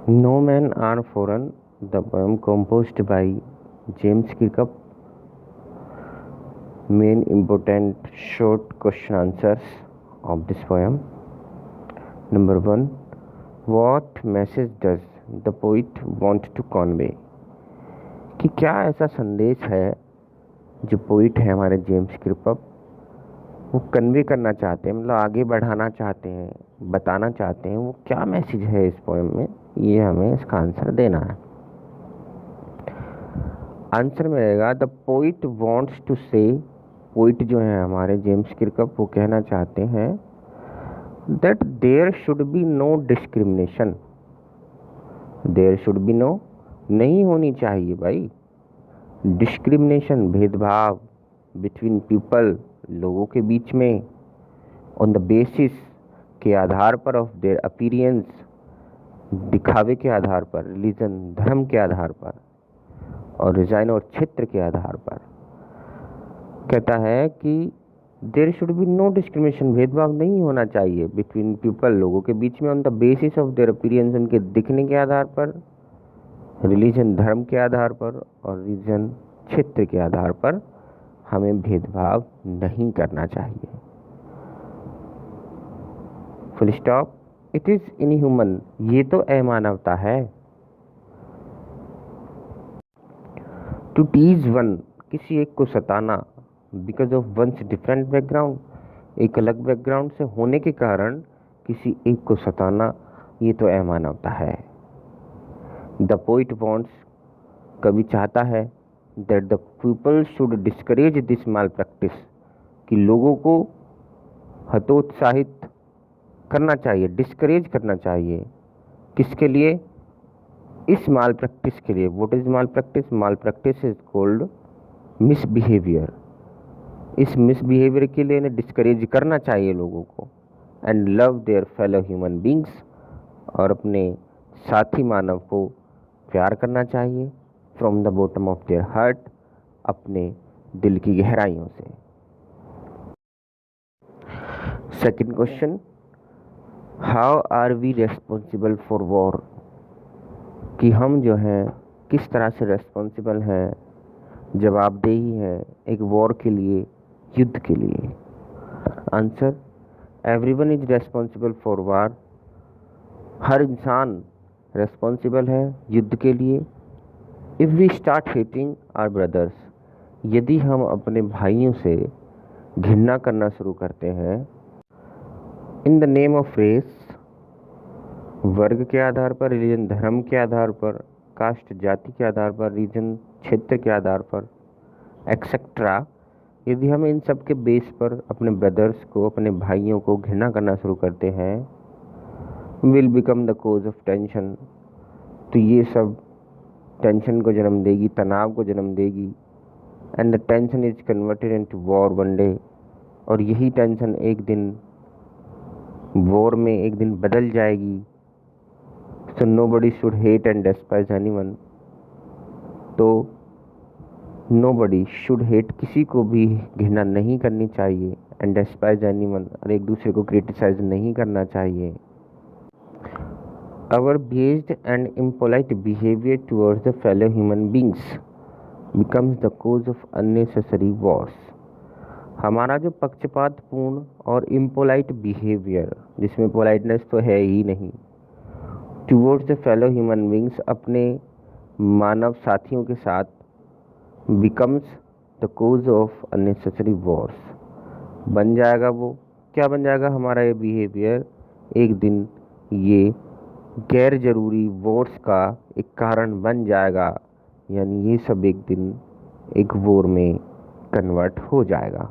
No Men Are Foreign, the poem composed by James Kirkup. Main important short question answers of this poem. Number 1. What message does the poet want to convey? कि क्या ऐसा संदेश है जो poet है हमारे James Kirkup वो convey करना चाहते हैं, मतलब आगे बढ़ाना चाहते हैं, बताना चाहते हैं, वो क्या मैसेज है इस पोएम में, ये हमें इसका आंसर देना है। आंसर में रहेगा the poet wants to say, poet जो है हमारे जेम्स किर्कप वो कहना चाहते हैं that there should be no discrimination, there should be no, नहीं होनी चाहिए भाई डिस्क्रिमिनेशन, भेदभाव, बिटवीन पीपल, लोगों के बीच में, ऑन द बेसिस के आधार पर, ऑफ देयर अपीरियंस, दिखावे के आधार पर, रिलीजन धर्म के आधार पर, और रिजाइन और क्षेत्र के आधार पर। कहता है कि there should be no discrimination, भेदभाव नहीं होना चाहिए बिटवीन पीपल, लोगों के बीच में, on the basis of their appearance, उनके दिखने के आधार पर, रिलीजन धर्म के आधार पर, और रीजन क्षेत्र के आधार पर हमें भेदभाव नहीं करना चाहिए। Full stop. It is inhuman, ये तो अमानवता है। टू टीज वन, किसी एक को सताना, because of one's different background, एक अलग बैकग्राउंड से होने के कारण किसी एक को सताना, ये तो अमानवता है। द पोइट वॉन्ट्स, कवि चाहता है that the people should discourage this mall practice, कि लोगों को हतोत्साहित करना चाहिए, डिस्करेज करना चाहिए। किसके लिए? इस माल प्रैक्टिस के लिए। What is malpractice? Malpractice is called misbehaviour. इस मिसबिहेवियर के लिए इन्हें डिस्करेज करना चाहिए लोगों को। And love their fellow human beings, और अपने साथी मानव को प्यार करना चाहिए। From the bottom of their heart, अपने दिल की गहराइयों से। Second question, how are we responsible for war, कि हम जो हैं किस तरह से रेस्पॉन्सिबल हैं, जवाबदेही हैं एक वॉर के लिए, युद्ध के लिए। Answer, everyone is responsible for war, हर इंसान रेस्पॉन्सिबल है युद्ध के लिए। If we start hating our brothers, यदि हम अपने भाइयों से घृणा करना शुरू करते हैं, in the name of race, वर्ग के आधार पर, रिलीजन धर्म के आधार पर, कास्ट जाति के आधार पर, रीजन क्षेत्र के आधार पर, एक्सेट्रा, यदि हम इन सब के बेस पर अपने ब्रदर्स को, अपने भाइयों को घृणा करना शुरू करते हैं, will become the cause of tension, तो ये सब टेंशन को जन्म देगी, तनाव को जन्म देगी। And the tension is converted into war one day, और यही टेंशन एक दिन वॉर में एक दिन बदल जाएगी। So nobody should hate and despise anyone, तो नोबडी शुड हेट, किसी को भी घृणा नहीं करनी चाहिए, एंड डेस्पाइज एनीवन, और एक दूसरे को क्रिटिसाइज नहीं करना चाहिए। Our biased and impolite behavior towards the fellow human beings becomes the cause of unnecessary wars. हमारा जो पक्षपातपूर्ण और इम्पोलाइट बिहेवियर, जिसमें पोलाइटनेस तो है ही नहीं, towards the fellow human beings, अपने मानव साथियों के साथ, becomes the cause of unnecessary wars, बन जाएगा वो, क्या बन जाएगा हमारा ये बिहेवियर, एक दिन ये गैर जरूरी वॉर्स का एक कारण बन जाएगा, यानी ये सब एक दिन एक वॉर में कन्वर्ट हो जाएगा।